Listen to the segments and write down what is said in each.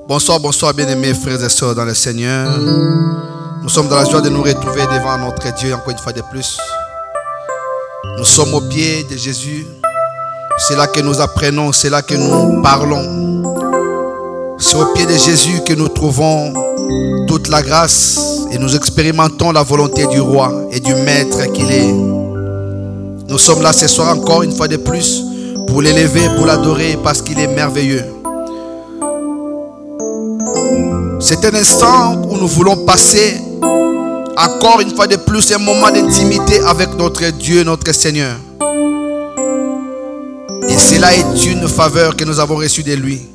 Bonsoir, bonsoir bien-aimés frères et sœurs dans le Seigneur. Nous sommes dans la joie de nous retrouver devant notre Dieu encore une fois de plus. Nous sommes au pied de Jésus. C'est là que nous apprenons, c'est là que nous parlons. C'est au pied de Jésus que nous trouvons toute la grâce et nous expérimentons la volonté du roi et du maître qu'il est. Nous sommes là ce soir encore une fois de plus pour l'élever, pour l'adorer parce qu'il est merveilleux. C'est un instant où nous voulons passer encore une fois de plus un moment d'intimité avec notre Dieu, notre Seigneur. Et cela est une faveur que nous avons reçue de lui.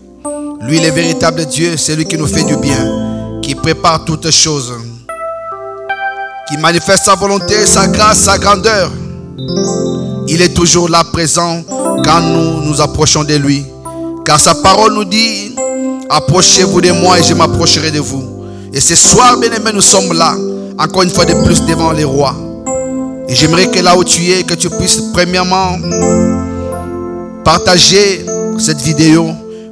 Lui, le véritable Dieu, c'est lui qui nous fait du bien, qui prépare toutes choses, qui manifeste sa volonté, sa grâce, sa grandeur. Il est toujours là présent quand nous nous approchons de lui. Car sa parole nous dit: approchez-vous de moi et je m'approcherai de vous. Et ce soir, bien-aimés, nous sommes là, encore une fois de plus devant les rois. Et j'aimerais que là où tu es, que tu puisses premièrement partager cette vidéo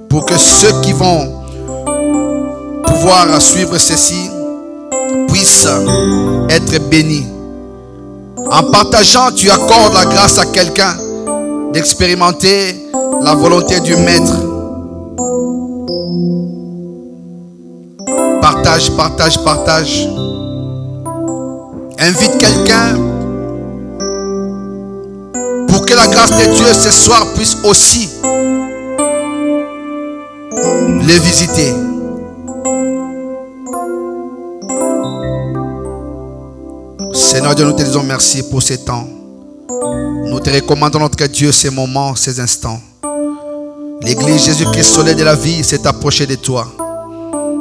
pour que ceux qui vont pouvoir suivre ceci puissent être bénis. En partageant, tu accordes la grâce à quelqu'un d'expérimenter la volonté du Maître. Partage, partage, partage. Invite quelqu'un pour que la grâce de Dieu ce soir puisse aussi les visiter. Seigneur Dieu, nous te disons merci pour ces temps. Nous te recommandons, notre Dieu, ces moments, ces instants. L'Église Jésus-Christ, soleil de la vie, s'est approchée de toi.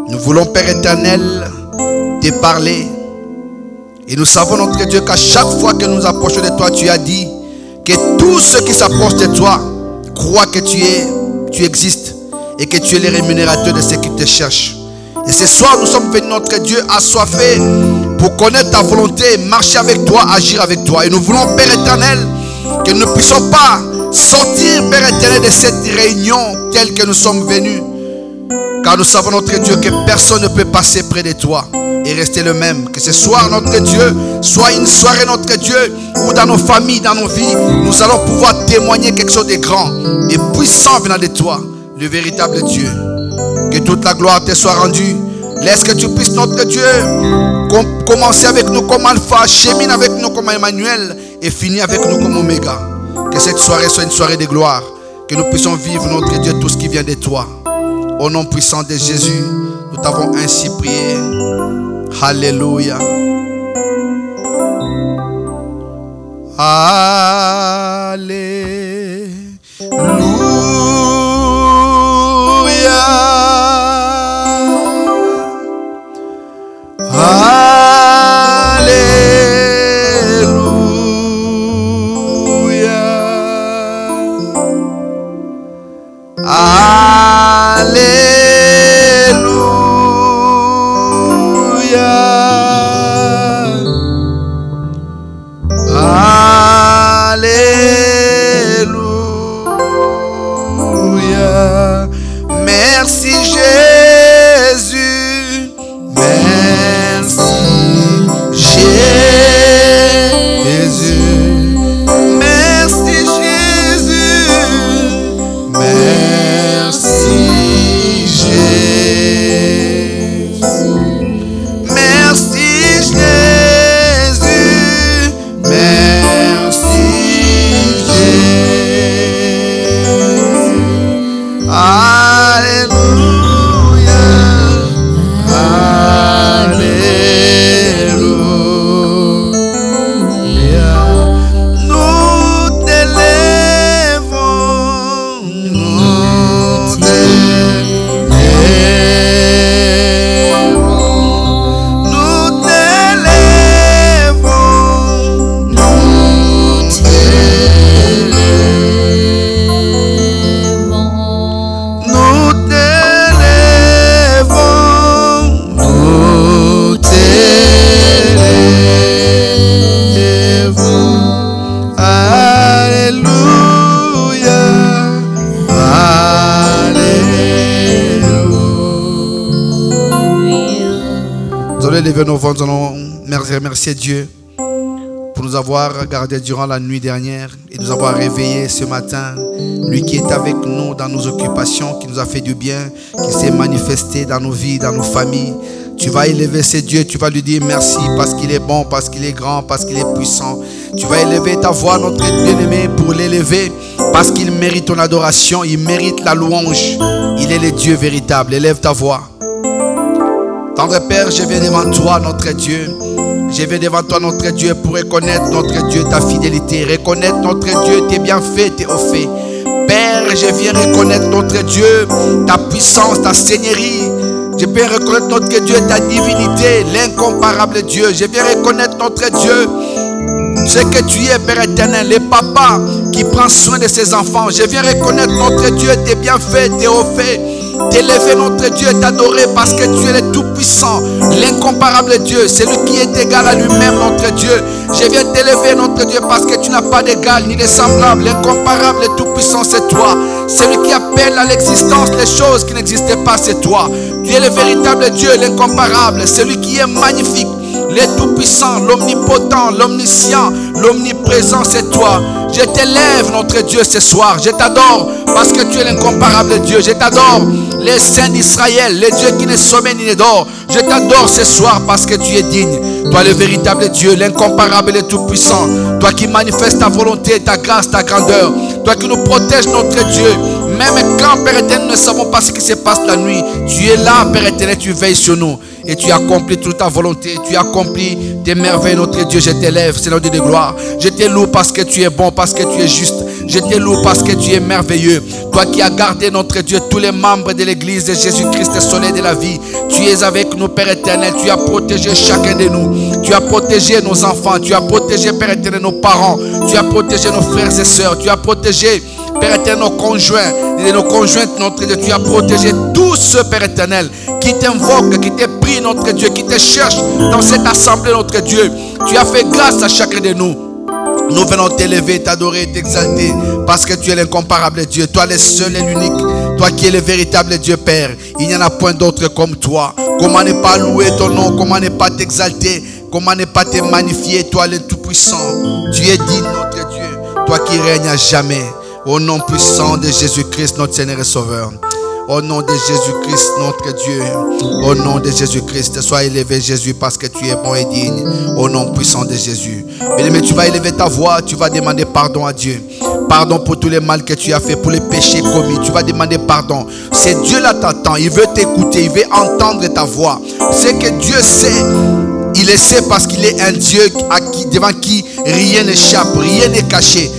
Nous voulons, Père éternel, te parler. Et nous savons, notre Dieu, qu'à chaque fois que nous approchons de toi, tu as dit que tous ceux qui s'approchent de toi croient que tu existes et que tu es le rémunérateur de ceux qui te cherchent. Et ce soir, nous sommes venus, notre Dieu, assoiffés pour connaître ta volonté, marcher avec toi, agir avec toi. Et nous voulons, Père éternel, que nous ne puissions pas sortir, Père éternel, de cette réunion telle que nous sommes venus. Car nous savons, notre Dieu, que personne ne peut passer près de toi et rester le même. Que ce soir, notre Dieu, soit une soirée, notre Dieu, où dans nos familles, dans nos vies, nous allons pouvoir témoigner quelque chose de grand et puissant venant de toi, le véritable Dieu. Que toute la gloire te soit rendue. Laisse que tu puisses, notre Dieu, commencer avec nous comme Alpha, chemine avec nous comme Emmanuel et finir avec nous comme Oméga. Que cette soirée soit une soirée de gloire. Que nous puissions vivre, notre Dieu, tout ce qui vient de toi. Au nom puissant de Jésus, nous t'avons ainsi prié. Alléluia. Merci Jésus, merci Jésus, merci Jésus, merci. lever nos voix, nous allons remercier Dieu pour nous avoir gardés durant la nuit dernière et nous avoir réveillés ce matin. Lui qui est avec nous dans nos occupations, qui nous a fait du bien, qui s'est manifesté dans nos vies, dans nos familles. Tu vas élever ce Dieu, tu vas lui dire merci parce qu'il est bon, parce qu'il est grand, parce qu'il est puissant. Tu vas élever ta voix, notre bien-aimé, pour l'élever parce qu'il mérite ton adoration, il mérite la louange. Il est le Dieu véritable. Élève ta voix. Tendre Père, je viens devant toi, notre Dieu. Je viens devant toi, notre Dieu, pour reconnaître, notre Dieu, ta fidélité. Reconnaître, notre Dieu, tes bienfaits, tes hauts faits. Père, je viens reconnaître, notre Dieu, ta puissance, ta seigneurie. Je viens reconnaître, notre Dieu, ta divinité, l'incomparable Dieu. Je viens reconnaître, notre Dieu, ce que tu es, Père éternel, le papa qui prend soin de ses enfants. Je viens reconnaître, notre Dieu, tes bienfaits, tes hauts faits. T'élever, notre Dieu, et t'adorer parce que tu es le tout-puissant, l'incomparable Dieu, celui qui est égal à lui-même, notre Dieu. Je viens t'élever, notre Dieu, parce que tu n'as pas d'égal ni de semblable. L'incomparable et tout-puissant, c'est toi. Celui qui appelle à l'existence les choses qui n'existaient pas, c'est toi. Tu es le véritable Dieu, l'incomparable, celui qui est magnifique, le tout-puissant, l'omnipotent, l'omniscient, l'omniprésent, c'est toi. Je t'élève, notre Dieu, ce soir. Je t'adore parce que tu es l'incomparable Dieu. Je t'adore, les saints d'Israël, les dieux qui ne sommeillent ni ne dorment. Je t'adore ce soir parce que tu es digne. Toi, le véritable Dieu, l'incomparable et tout-puissant. Toi qui manifestes ta volonté, ta grâce, ta grandeur. Toi qui nous protèges, notre Dieu. Même quand, Père éternel, nous ne savons pas ce qui se passe la nuit. Tu es là, Père éternel, tu veilles sur nous. Et tu accomplis toute ta volonté. Tu accomplis tes merveilles, notre Dieu. Je t'élève, Seigneur Dieu de gloire. Je te loue parce que tu es bon, parce que tu es juste. Je te loue parce que tu es merveilleux. Toi qui as gardé, notre Dieu, tous les membres de l'église de Jésus-Christ, le soleil de la vie. Tu es avec nous, Père éternel. Tu as protégé chacun de nous. Tu as protégé nos enfants. Tu as protégé, Père éternel, nos parents. Tu as protégé nos frères et sœurs. Tu as protégé, Père éternel, nos conjoints et nos conjointes, notre Dieu. Tu as protégé tous ceux, Père éternel, qui t'invoquent, qui te prient, notre Dieu, qui te cherchent dans cette assemblée, notre Dieu. Tu as fait grâce à chacun de nous. Nous venons t'élever, t'adorer, t'exalter, parce que tu es l'incomparable Dieu. Toi, le seul et l'unique. Toi qui es le véritable Dieu, Père. Il n'y en a point d'autre comme toi. Comment ne pas louer ton nom? Comment ne pas t'exalter? Comment ne pas te magnifier? Toi, le Tout-Puissant. Tu es digne, notre Dieu. Toi qui règnes à jamais. Au nom puissant de Jésus-Christ, notre Seigneur et Sauveur. Au nom de Jésus-Christ, notre Dieu. Au nom de Jésus-Christ, sois élevé, Jésus, parce que tu es bon et digne. Au nom puissant de Jésus. Mais tu vas élever ta voix, tu vas demander pardon à Dieu. Pardon pour tous les mal que tu as fait, pour les péchés commis. Tu vas demander pardon. C'est Dieu là t'attend. Il veut t'écouter, il veut entendre ta voix. C'est que Dieu sait. Il le sait parce qu'il est un Dieu devant qui rien n'échappe, rien n'est caché.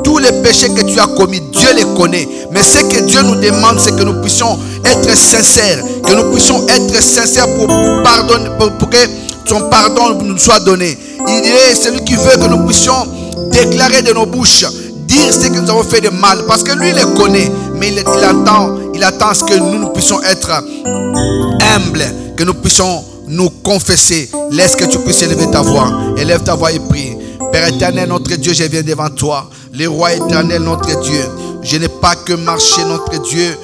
Tous les péchés que tu as commis, Dieu les connaît. Mais ce que Dieu nous demande, c'est que nous puissions être sincères. Que nous puissions être sincères pour pardonner, pour que son pardon nous soit donné. Il est celui qui veut que nous puissions déclarer de nos bouches, dire ce que nous avons fait de mal. Parce que lui, il les connaît. Mais il attend ce que nous puissions être humbles. Que nous puissions nous confesser. Laisse que tu puisses élever ta voix. Élève ta voix et prie. Père éternel, notre Dieu, je viens devant toi. Le roi éternel, notre Dieu. Je n'ai pas que marché, notre Dieu,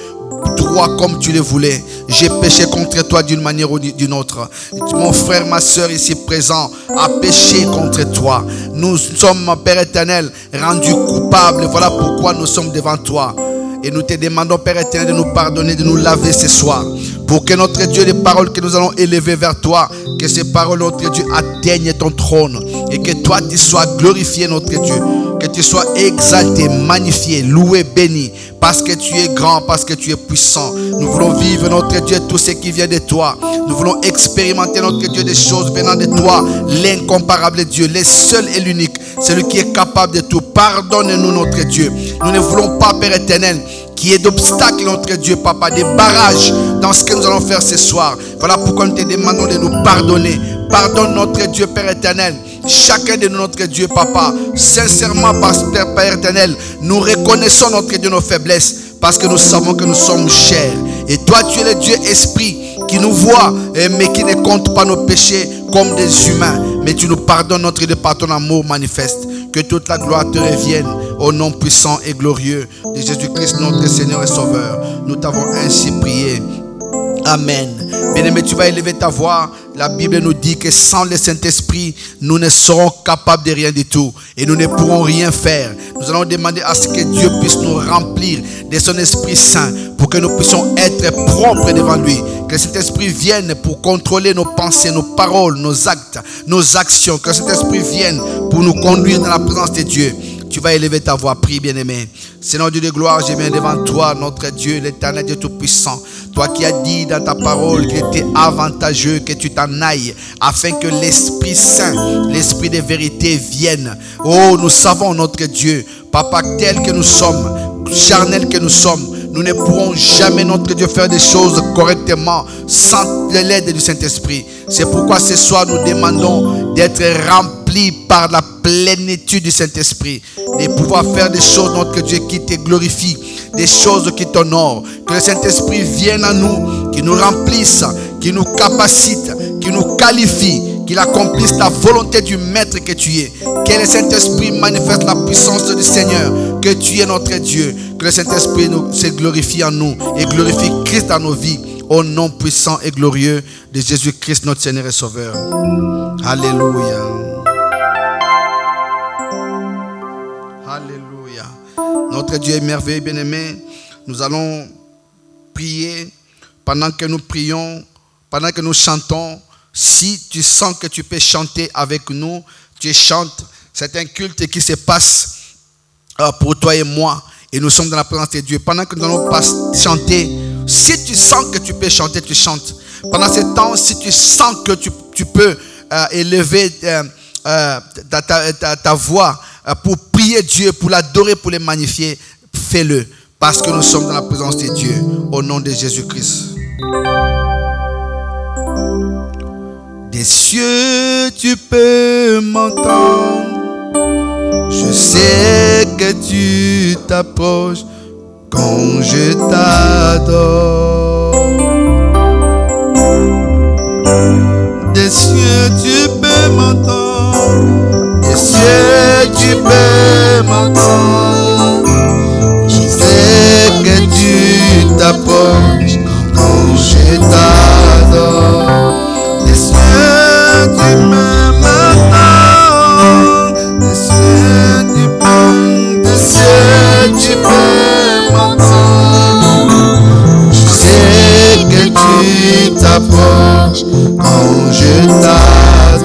droit comme tu le voulais. J'ai péché contre toi d'une manière ou d'une autre. Mon frère, ma soeur ici présent a péché contre toi. Nous sommes, Père éternel, rendus coupables. Voilà pourquoi nous sommes devant toi. Et nous te demandons, Père éternel, de nous pardonner, de nous laver ce soir. Pour que notre Dieu, les paroles que nous allons élever vers toi, que ces paroles, notre Dieu, atteignent ton trône. Et que toi, tu sois glorifié, notre Dieu. Que tu sois exalté, magnifié, loué, béni. Parce que tu es grand, parce que tu es puissant. Nous voulons vivre, notre Dieu, tout ce qui vient de toi. Nous voulons expérimenter, notre Dieu, des choses venant de toi. L'incomparable Dieu, le seul et l'unique. Celui qui est capable de tout. Pardonne-nous, notre Dieu. Nous ne voulons pas, Père éternel, qu'il y ait d'obstacles, notre Dieu, Papa, des barrages dans ce que nous allons faire ce soir. Voilà pourquoi nous te demandons de nous pardonner. Pardonne notre Dieu, Père éternel. Chacun de nous, notre Dieu, Papa, sincèrement, Père éternel, nous reconnaissons, notre Dieu, nos faiblesses, parce que nous savons que nous sommes chers. Et toi, tu es le Dieu esprit qui nous voit, mais qui ne compte pas nos péchés comme des humains. Mais tu nous pardonnes, notre Dieu, par ton amour manifeste. Que toute la gloire te revienne au nom puissant et glorieux de Jésus-Christ, notre Seigneur et Sauveur. Nous t'avons ainsi prié. Amen. Bien-aimé, tu vas élever ta voix La Bible nous dit que sans le Saint-Esprit, nous ne serons capables de rien du tout. Et nous ne pourrons rien faire. Nous allons demander à ce que Dieu puisse nous remplir de son Esprit Saint pour que nous puissions être propres devant lui. Que cet Esprit vienne pour contrôler nos pensées, nos paroles, nos actes, nos actions. Que cet Esprit vienne pour nous conduire dans la présence de Dieu. Tu vas élever ta voix, prie bien-aimé. Seigneur Dieu de gloire, je viens devant toi, notre Dieu, l'Éternel Dieu Tout-Puissant. Toi qui as dit dans ta parole qu'il était avantageux que tu t'en ailles, afin que l'Esprit Saint, l'Esprit de vérité vienne. Oh, nous savons, notre Dieu, Papa, tel que nous sommes, charnel que nous sommes, nous ne pourrons jamais, notre Dieu, faire des choses correctement sans l'aide du Saint-Esprit. C'est pourquoi ce soir, nous demandons d'être remplis par la plénitude du Saint-Esprit, de pouvoir faire des choses, notre Dieu, qui te glorifient, des choses qui t'honorent. Que le Saint-Esprit vienne à nous, qui nous remplisse, qui nous capacite, qui nous qualifie, qu'il accomplisse la volonté du Maître que tu es. Que le Saint-Esprit manifeste la puissance du Seigneur, que tu es notre Dieu. Que le Saint-Esprit se glorifie en nous et glorifie Christ dans nos vies. Au nom puissant et glorieux de Jésus-Christ, notre Seigneur et Sauveur. Alléluia. Alléluia. Notre Dieu est merveilleux, bien-aimé. Nous allons prier. Pendant que nous prions, pendant que nous chantons, si tu sens que tu peux chanter avec nous, tu chantes. C'est un culte qui se passe pour toi et moi. Et nous sommes dans la présence de Dieu. Pendant que nous allons chanter, si tu sens que tu peux chanter, tu chantes. Pendant ce temps, si tu sens que tu peux élever ta voix pour prier Dieu, pour l'adorer, pour le magnifier, fais-le. Parce que nous sommes dans la présence de Dieu. Au nom de Jésus-Christ. Des cieux, tu peux m'entendre. Je sais que tu t'approches quand je t'adore. Des cieux, tu peux m'entendre. Des cieux, tu peux m'entendre. Je sais que tu t'approches quand je t'adore. Des cieux, tu peux m'entendre. Des cieux, tu peux m'entendre. Je sais que tu t'approches quand je t'adore.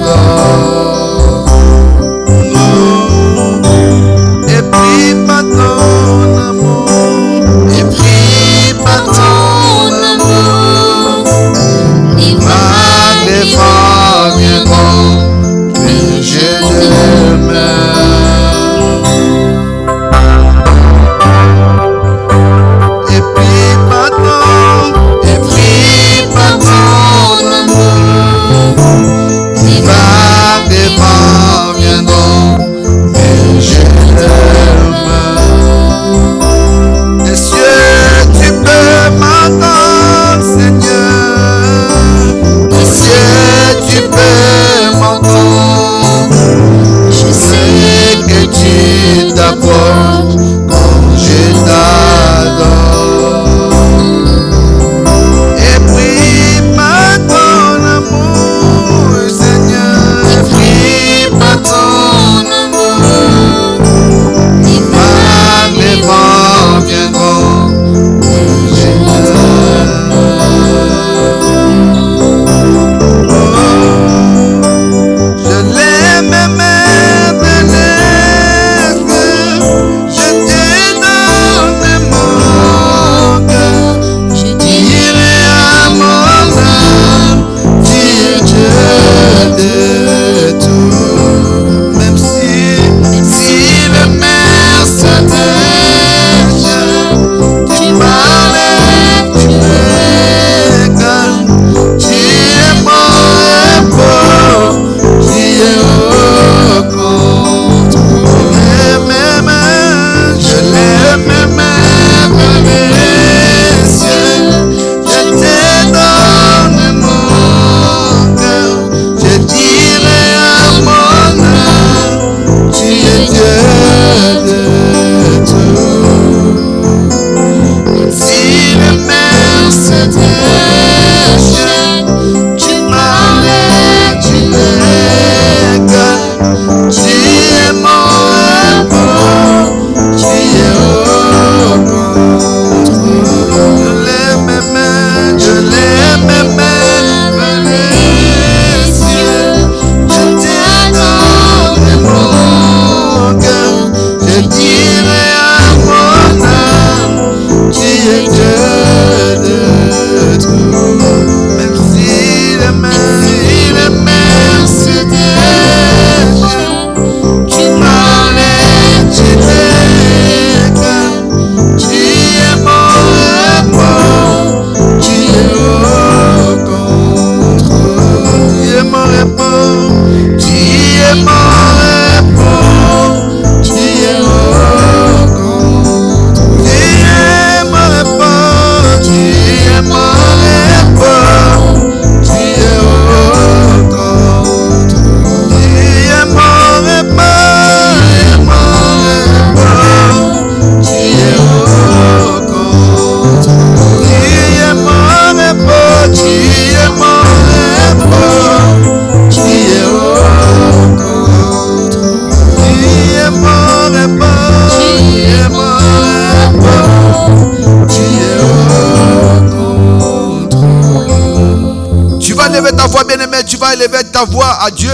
élever ta voix à Dieu,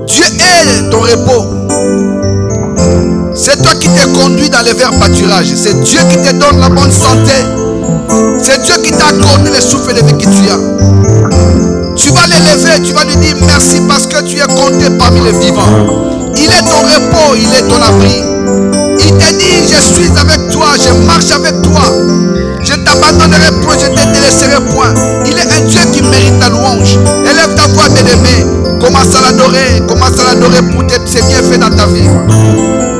Dieu est ton repos. C'est toi qui t'es conduit dans les verts pâturages. C'est Dieu qui te donne la bonne santé. C'est Dieu qui t'a accordé le souffle de vie que tu as. Tu vas l'élever, tu vas lui dire merci parce que tu es compté parmi les vivants. Il est ton repos, il est ton abri. Il te dit, je suis avec toi, je marche avec toi. Je ne t'abandonnerai point, je ne te délaisserai point. Il est un Dieu qui mérite ta louange. Élève ta voix, bien-aimé. Commence à l'adorer pour ses bienfaits dans ta vie.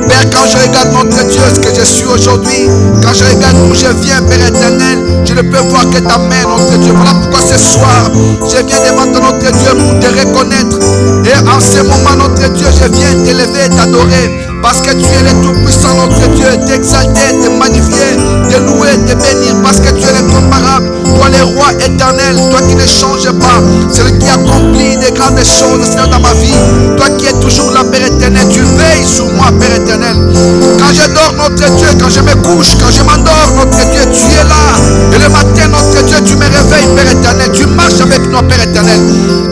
Père, quand je regarde notre Dieu, ce que je suis aujourd'hui, quand je regarde où je viens, Père éternel, je ne peux voir que ta main, notre Dieu. Voilà pourquoi ce soir, je viens devant notre Dieu pour te reconnaître. Et en ce moment, notre Dieu, je viens t'élever, t'adorer. Parce que tu es le tout-puissant, notre Dieu, t'exalter, te magnifier, te louer, te bénir. Parce que tu es l'incomparable. Toi, le roi éternel, toi qui ne changes pas. Celui qui accomplit des grandes choses, Seigneur, dans ma vie. Toi qui es toujours là, Père éternel. Tu veilles sur moi, Père éternel. Quand je dors, notre Dieu, quand je me couche, quand je m'endors, notre Dieu, tu es là. Et le matin, notre Dieu, tu me réveilles, Père éternel. Tu marches avec nous, Père éternel.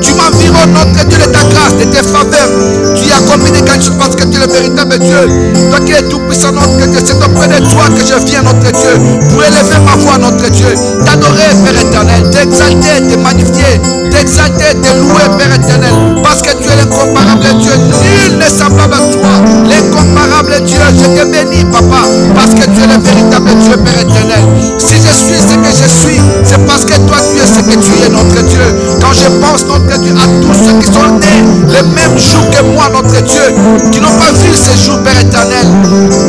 Tu m'environnes, notre Dieu, de ta grâce, de tes faveurs. Tu as accompli des grandes choses parce que tu es le véritable Dieu. Toi qui es tout puissant, notre Dieu. C'est auprès de toi que je viens, notre Dieu, pour élever ma voix, notre Dieu. T'adorer, Père éternel. T'exalter, te magnifier. T'exalter, te louer, Père éternel. Parce que tu es l'incomparable Dieu. Nul n'est semblable à toi. L'incomparable Dieu. Je te bénis, Papa. Parce que tu es le véritable Dieu, Père éternel. Si je suis ce que je suis, c'est parce que toi, tu es ce que tu es, notre Dieu. Quand je pense, notre Dieu, à tous ceux qui sont nés le même jour que moi, notre Dieu, qui n'ont pas vu ce jour, Père éternel.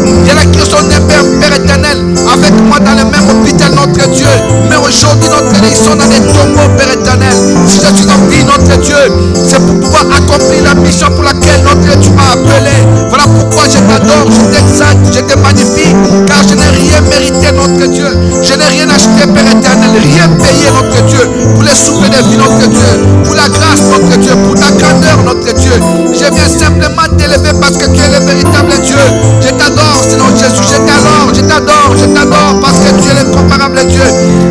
Il y en a qui sont nés, Père éternel, avec moi dans le même hôpital, notre Dieu. Mais aujourd'hui, notre Dieu, ils sont dans des tombeaux, Père éternel. Si je suis en vie, notre Dieu, c'est pour pouvoir accomplir la mission pour laquelle, notre Dieu, tu m'as appelé. Voilà pourquoi je t'adore, je t'exalte, je te magnifie, car je n'ai rien mérité, notre Dieu. Je n'ai rien acheté, Père éternel, rien payé, notre Dieu, pour les souffles de vie, notre Dieu, pour la grâce, notre Dieu, pour ta grandeur, notre Dieu. Je viens simplement t'élever parce que tu es le véritable Dieu. Je t'adore, Seigneur Jésus, je t'adore, parce que tu es l'incomparable Dieu.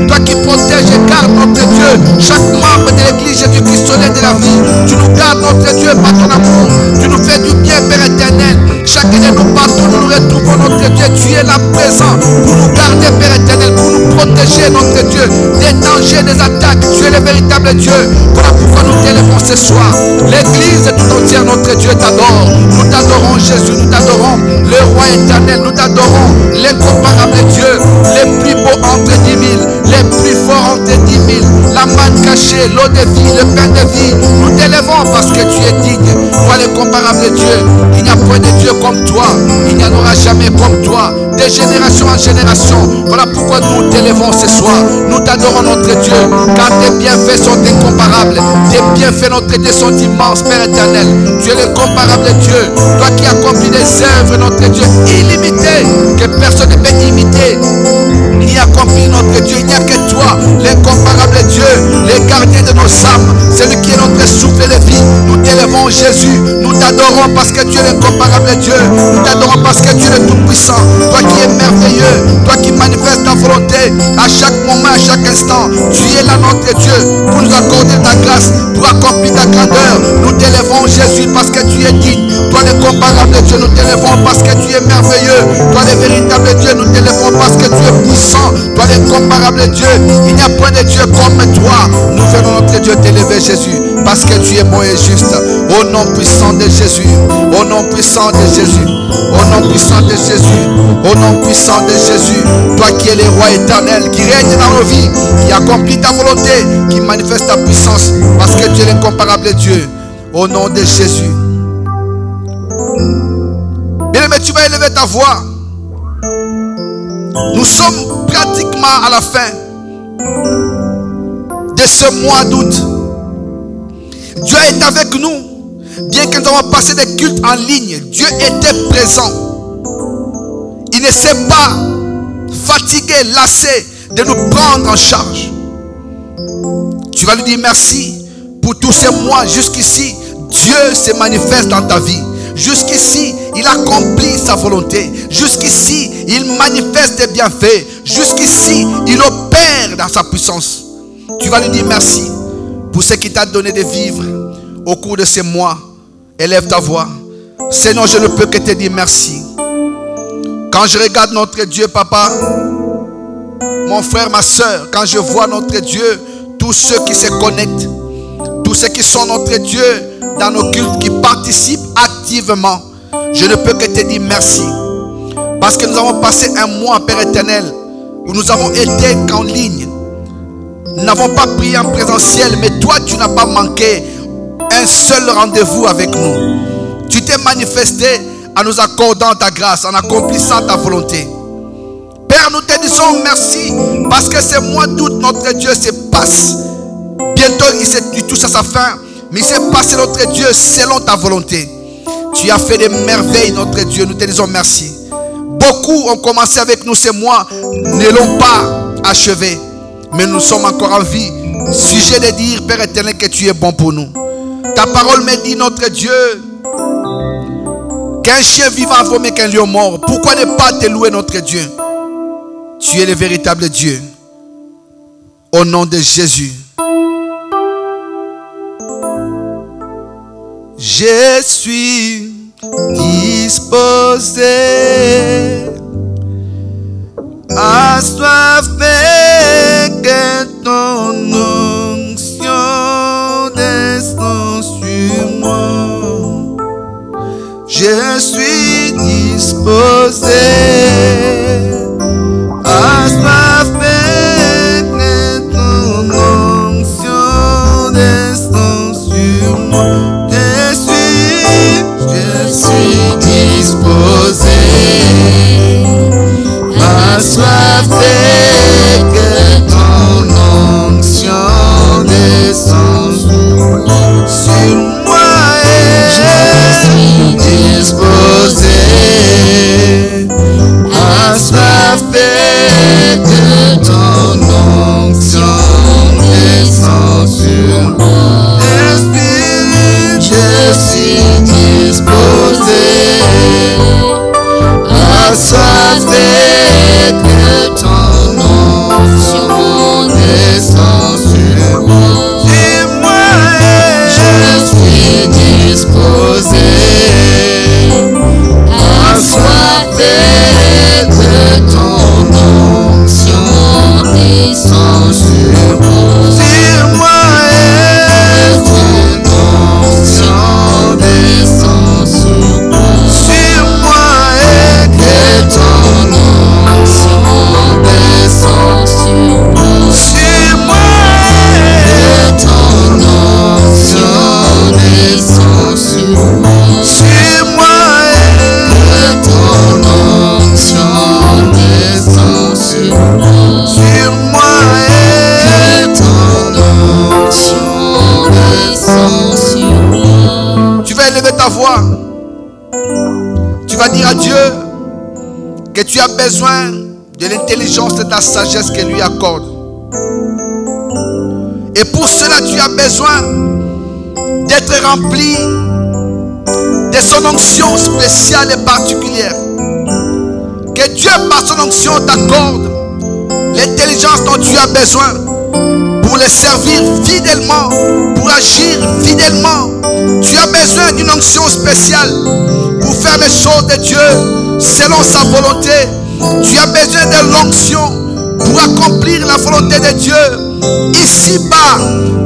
Toi qui protèges et gardes, notre Dieu, chaque membre de l'église Jésus-Christ soleil de la vie. Tu nous gardes, notre Dieu, par ton amour. Tu nous fais du bien, Père éternel. Chacun de nous partout, nous nous retrouvons, notre Dieu. Tu es là présent pour nous garder, Père éternel, pour nous protéger, notre Dieu, des dangers, des attaques. Tu es le véritable Dieu. Voilà pourquoi nous t'élevons ce soir. L'église tout entière, notre Dieu, t'adore. Nous t'adorons, Jésus, nous t'adorons. Le roi éternel, nous t'adorons. L'incomparable Dieu, les plus beaux entre 10 000, les plus forts entre 10 000. La manne cachée, l'eau de vie, le pain de vie. Nous t'élevons parce que tu es digne. Toi, l'incomparable Dieu. Il n'y a point de Dieu comme toi. Il n'y en aura jamais comme toi. De génération en génération. Voilà pourquoi nous t'élevons ce soir. Nous t'adorons, notre Dieu. Car tes bienfaits sont incomparables. Tes bienfaits, notre Dieu, sont immenses, Père éternel. Tu es l'incomparable Dieu. Toi qui accomplis des œuvres, notre Dieu, illimitées, que personne ne peut imiter. Ni accomplir, notre Dieu. Il n'y a que toi, l'incomparable Dieu, les gardiens de nos âmes. Celui qui est notre souffle de vie. Nous t'élevons, Jésus. Nous t'adorons parce que tu es l'incomparable Dieu. Nous t'adorons parce que tu es le tout-puissant. Toi qui es merveilleux. Toi qui manifestes ta volonté à chaque moment, à chaque instant. Tu es là, notre Dieu, pour nous accorder ta grâce, pour accomplir ta grandeur. Nous t'élevons, Jésus, parce que tu es digne. Toi, l'incomparable Dieu, nous t'élevons parce que tu es merveilleux. Toi, le véritable Dieu, nous t'élevons parce que tu es puissant. Toi, l'incomparable Dieu, il n'y a point de Dieu comme toi. Nous venons, notre Dieu, t'élever, Jésus, parce que tu es bon et juste. Au nom puissant de Jésus, au nom puissant de Jésus, au nom puissant de Jésus, au nom puissant de Jésus. Toi qui es le roi éternel, qui règne dans nos vies, qui accomplit ta volonté, qui manifeste ta puissance, parce que tu es l'incomparable Dieu. Au nom de Jésus. Bien-aimé, tu vas élever ta voix. Nous sommes pratiquement à la fin de ce mois d'août. Dieu est avec nous. Bien que nous avons passé des cultes en ligne, Dieu était présent. Il ne s'est pas fatigué, lassé de nous prendre en charge. Tu vas lui dire merci pour tous ces mois. Jusqu'ici, Dieu se manifeste dans ta vie. Jusqu'ici, il accomplit sa volonté. Jusqu'ici, il manifeste des bienfaits. Jusqu'ici, il opère dans sa puissance. Tu vas lui dire merci pour ce qui t'a donné de vivre au cours de ces mois. Élève ta voix. Seigneur, je ne peux que te dire merci. Quand je regarde notre Dieu, papa, mon frère, ma soeur, quand je vois notre Dieu, tous ceux qui se connectent, tous ceux qui sont notre Dieu dans nos cultes, qui participent activement, je ne peux que te dire merci. Parce que nous avons passé un mois, Père éternel, où nous avons été en ligne. Nous n'avons pas prié en présentiel, mais toi, tu n'as pas manqué un seul rendez-vous avec nous. Tu t'es manifesté en nous accordant ta grâce, en accomplissant ta volonté. Père, nous te disons merci parce que ce mois d'août, notre Dieu se passe. Bientôt, il touche à sa fin, mais il s'est passé, notre Dieu, selon ta volonté. Tu as fait des merveilles, notre Dieu. Nous te disons merci. Beaucoup ont commencé avec nous ce mois, ne l'ont pas achevé, mais nous sommes encore en vie. Sujet de dire, Père éternel, que tu es bon pour nous. Ta parole me dit, notre Dieu, qu'un chien vivant vaut mieux qu'un lion mort. Pourquoi ne pas te louer, notre Dieu? Tu es le véritable Dieu. Au nom de Jésus. Je suis disposé à soifer que ton onction descend sur moi. Je suis disposé à soifer que ton onction descend sur moi. Je suis disposé à soifer que ton onction descend sur moi. Je suis disposé à soifer que ton onction descend sur moi. Je suis disposé à soifer que ton onction descend sur moi. Je suis disposé à soifer que ton onction descend sur moi. Tu vas dire à Dieu que tu as besoin de l'intelligence et de la sagesse qu'il lui accorde. Et pour cela, tu as besoin d'être rempli de son onction spéciale et particulière. Que Dieu, par son onction, t'accorde l'intelligence dont tu as besoin pour le servir fidèlement, pour agir fidèlement. Tu as besoin d'une onction spéciale pour faire les choses de Dieu selon sa volonté. Tu as besoin de l'onction pour accomplir la volonté de Dieu. Ici-bas,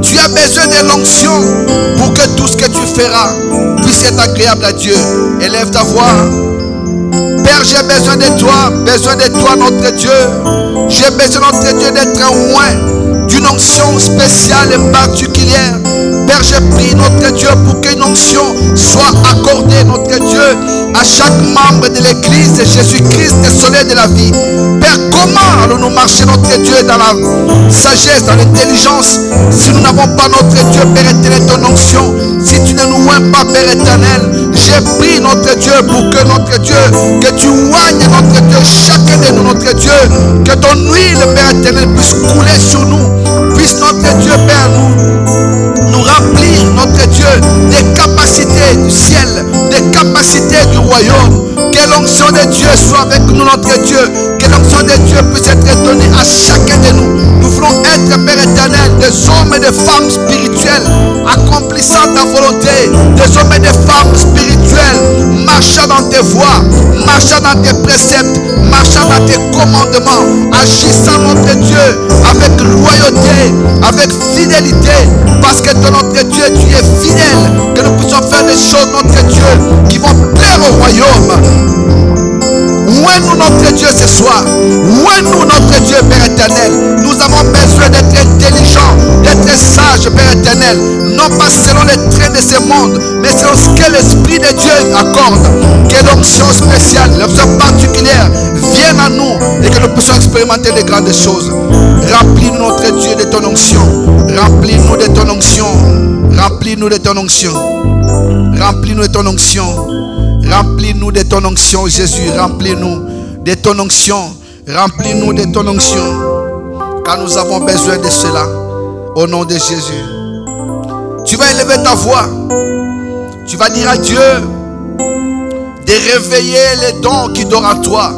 tu as besoin de l'onction pour que tout ce que tu feras puisse être agréable à Dieu. Élève ta voix. Père, j'ai besoin de toi, notre Dieu. J'ai besoin, notre Dieu, d'être un d'une onction spéciale et particulière. Père, j'ai prie, notre Dieu, pour qu'une onction soit accordée, notre Dieu, à chaque membre de l'église de Jésus-Christ, le soleil de la vie. Père, comment allons-nous marcher, notre Dieu, dans la sagesse, dans l'intelligence, si nous n'avons pas, notre Dieu, Père éternel, ton onction, si tu ne nous oignes pas, Père éternel? J'ai pris, notre Dieu, pour que, notre Dieu, que tu oignes, notre Dieu, chacun de nous, notre Dieu, que ton huile, Père éternel, puisse couler sur nous, puisse, notre Dieu, Père, nous remplir, notre Dieu, des capacités du ciel, des capacités du royaume. Que l'onction de Dieu soit avec nous, notre Dieu. Que l'onction de Dieu puisse être donnée à chacun de nous. Nous voulons être, Père éternel, des hommes et des femmes spirituels accomplissant ta volonté, des hommes et des femmes spirituels marchant dans tes voies, marchant dans tes préceptes, marchant dans tes commandements, agissant notre Dieu avec loyauté, avec fidélité, parce que ton notre Dieu, tu es fidèle, que nous puissions faire des choses, notre Dieu, qui vont plaire au royaume. Oué-nous notre Dieu ce soir. Oué-nous notre Dieu, Père éternel. Nous avons besoin d'être intelligents, d'être sages, Père éternel. Non pas selon les traits de ce monde, mais selon ce que l'Esprit de Dieu accorde. Que l'onction spéciale, l'onction particulière vienne à nous et que nous puissions expérimenter les grandes choses. Remplis-nous notre Dieu de ton onction. Remplis-nous de ton onction. Remplis-nous de ton onction. Remplis-nous de ton onction. Remplis-nous de ton onction, Jésus. Remplis-nous de ton onction. Remplis-nous de ton onction. Car nous avons besoin de cela. Au nom de Jésus. Tu vas élever ta voix. Tu vas dire à Dieu de réveiller les dons qui dorment en toi.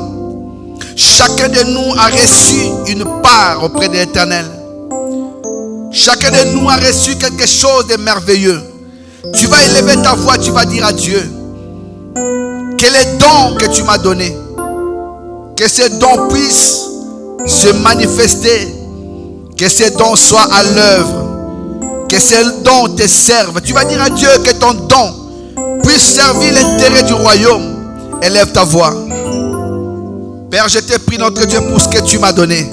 Chacun de nous a reçu une part auprès de l'Éternel. Chacun de nous a reçu quelque chose de merveilleux. Tu vas élever ta voix, tu vas dire à Dieu que les dons que tu m'as donnés, que ces dons puissent se manifester, que ces dons soient à l'œuvre, que ces dons te servent. Tu vas dire à Dieu que ton don puisse servir l'intérêt du royaume. Élève ta voix. Père, je te prie notre Dieu pour ce que tu m'as donné.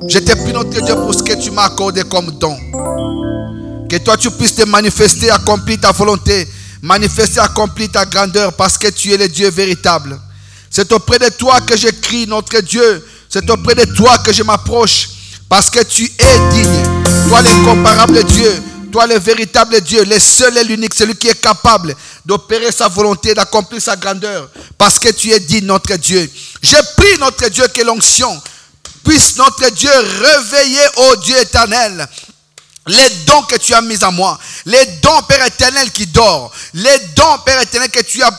Je te prie notre Dieu pour ce que tu m'as accordé comme don. Que toi tu puisses te manifester, accomplir ta volonté, manifester, accomplir ta grandeur, parce que tu es le Dieu véritable. C'est auprès de toi que je crie, notre Dieu. C'est auprès de toi que je m'approche, parce que tu es digne. Toi l'incomparable Dieu, toi le véritable Dieu, le seul et l'unique, celui qui est capable d'opérer sa volonté, d'accomplir sa grandeur, parce que tu es digne, notre Dieu. Je prie, notre Dieu, que l'onction puisse, notre Dieu, réveiller, ô Dieu éternel, les dons que tu as mis en moi, les dons, Père éternel, qui dort, les dons, Père éternel, que tu as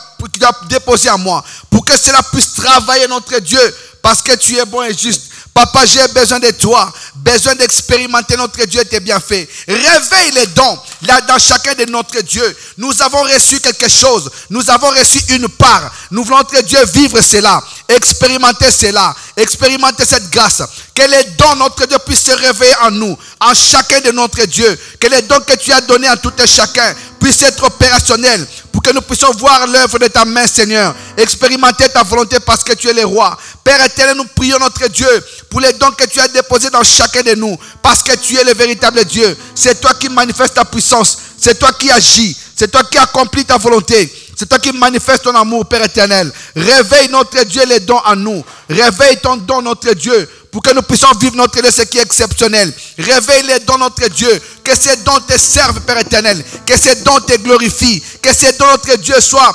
déposés en moi, pour que cela puisse travailler, notre Dieu, parce que tu es bon et juste. Papa, j'ai besoin de toi, besoin d'expérimenter notre Dieu et tes bienfaits. Réveille les dons là dans chacun de notre Dieu. Nous avons reçu quelque chose, nous avons reçu une part. Nous voulons, notre Dieu, vivre cela, expérimenter cela, expérimenter cette grâce. Que les dons, notre Dieu, puissent se réveiller en nous, en chacun de notre Dieu. Que les dons que tu as donnés à tout et chacun puissent être opérationnels, pour que nous puissions voir l'œuvre de ta main, Seigneur. Expérimenter ta volonté parce que tu es le roi. Père éternel, nous prions notre Dieu pour les dons que tu as déposés dans chacun de nous, parce que tu es le véritable Dieu. C'est toi qui manifestes ta puissance. C'est toi qui agis. C'est toi qui accomplis ta volonté. C'est toi qui manifestes ton amour, Père éternel. Réveille, notre Dieu, les dons en nous. Réveille ton don, notre Dieu, pour que nous puissions vivre notre Dieu, ce qui est exceptionnel. Réveille les dons, notre Dieu. Que ces dons te servent, Père éternel. Que ces dons te glorifient. Que ces dons, notre Dieu, soient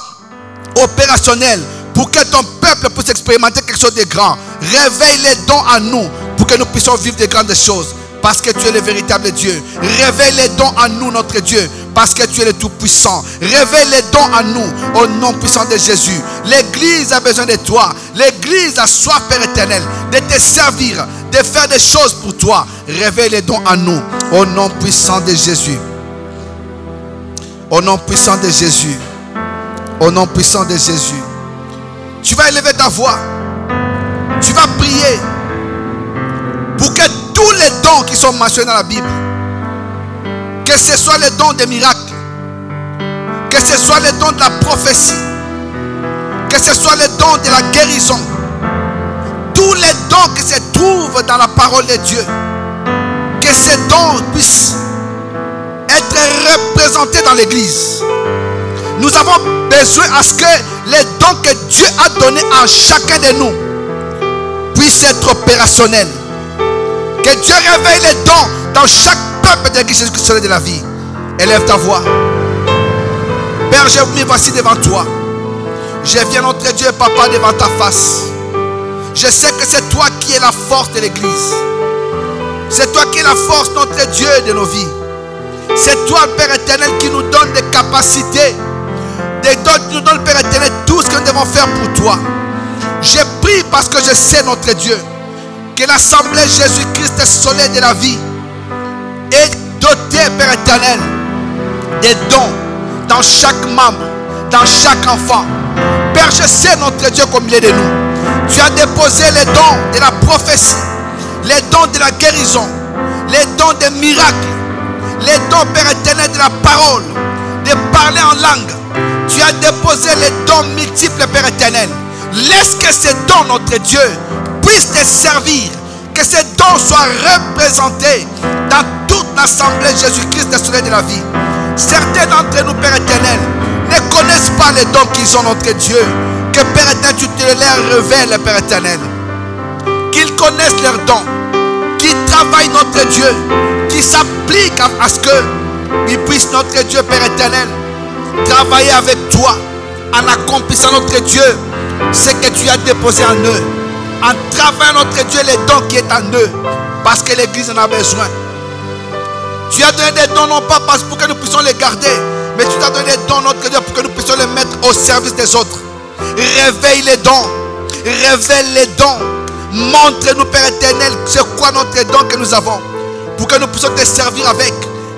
opérationnels, pour que ton peuple puisse expérimenter quelque chose de grand. Réveille les dons en nous, pour que nous puissions vivre de grandes choses, parce que tu es le véritable Dieu. Réveille les dons en nous, notre Dieu, parce que tu es le Tout-Puissant. Réveille les dons en nous, au nom puissant de Jésus. L'Église a besoin de toi. L'Église a soif, Père éternel, de te servir, de faire des choses pour toi. Réveille les dons en nous, au nom puissant de Jésus. Au nom puissant de Jésus. Au nom puissant de Jésus. Tu vas élever ta voix. Tu vas prier pour que tous les dons qui sont mentionnés dans la Bible, que ce soit les dons des miracles, que ce soit les dons de la prophétie, que ce soit les dons de la guérison, tous les dons qui se trouvent dans la parole de Dieu, que ces dons puissent être représentés dans l'église. Nous avons besoin à ce que les dons que Dieu a donnés à chacun de nous puissent être opérationnels. Que Dieu réveille les dons dans chaque peuple de l'église Jésus-Christ de la vie. Élève ta voix. Père, je me voici devant toi. Je viens, notre Dieu, Papa, devant ta face. Je sais que c'est toi qui es la force de l'église. C'est toi qui es la force, notre Dieu, de nos vies. C'est toi, Père éternel, qui nous donne des capacités. Qui nous donne, Père éternel, tout ce que nous devons faire pour toi. Je prie parce que je sais, notre Dieu, que l'assemblée Jésus-Christ, soleil de la vie, et doter, Père éternel, des dons dans chaque membre, dans chaque enfant. Père, je sais, notre Dieu, comme il est de nous. Tu as déposé les dons de la prophétie, les dons de la guérison, les dons des miracles, les dons, Père éternel, de la parole, de parler en langue. Tu as déposé les dons multiples, Père éternel. Laisse que ces dons, notre Dieu, puissent te servir. Que ces dons soient représentés dans toute l'assemblée Jésus-Christ, le soleil de la vie. Certains d'entre nous, Père éternel, ne connaissent pas les dons qu'ils ont, notre Dieu. Que, Père éternel, tu te les révèles, Père éternel. Qu'ils connaissent leurs dons. Qu'ils travaillent, notre Dieu. Qu'ils s'appliquent à ce qu'ils puissent, notre Dieu, Père éternel, travailler avec toi en accomplissant, notre Dieu, ce que tu as déposé en eux. En travaillant, notre Dieu, les dons qui est en eux. Parce que l'Église en a besoin. Tu as donné des dons non pas pour que nous puissions les garder, mais tu as donné des dons, notre Dieu, pour que nous puissions les mettre au service des autres. Réveille les dons. Révèle les dons. Montre-nous, Père éternel, c'est quoi notre don que nous avons. Pour que nous puissions te servir avec.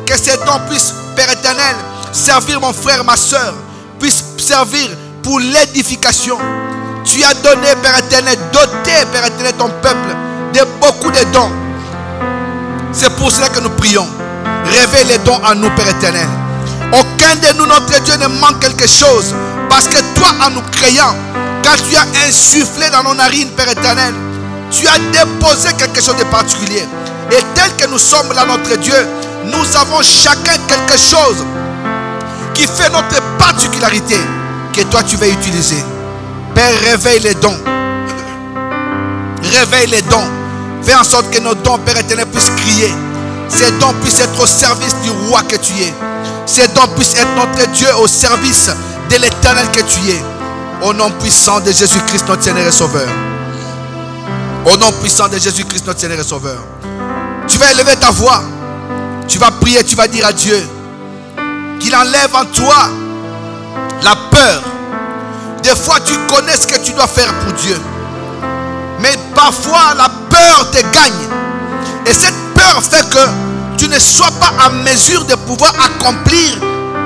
Que ces dons puissent, Père éternel, servir mon frère, ma soeur. Puissent servir pour l'édification. Tu as donné, Père éternel, doté, Père éternel, ton peuple de beaucoup de dons. C'est pour cela que nous prions. Réveille les dons en nous, Père éternel. Aucun de nous, notre Dieu, ne manque quelque chose. Parce que toi, en nous créant, quand tu as insufflé dans nos narines, Père éternel, tu as déposé quelque chose de particulier. Et tel que nous sommes là, notre Dieu, nous avons chacun quelque chose qui fait notre particularité, que toi tu vas utiliser. Père, réveille les dons. Réveille les dons. Fais en sorte que nos dons, Père éternel, puissent crier. Ces dons puissent être au service du roi que tu es. Ces dons puissent être, notre Dieu, au service de l'éternel que tu es. Au nom puissant de Jésus-Christ, notre Seigneur et Sauveur. Au nom puissant de Jésus-Christ, notre Seigneur et Sauveur. Tu vas élever ta voix. Tu vas prier, tu vas dire à Dieu qu'il enlève en toi la peur. Des fois, tu connais ce que tu dois faire pour Dieu. Mais parfois, la peur te gagne. Et cette peur fait que tu ne sois pas en mesure de pouvoir accomplir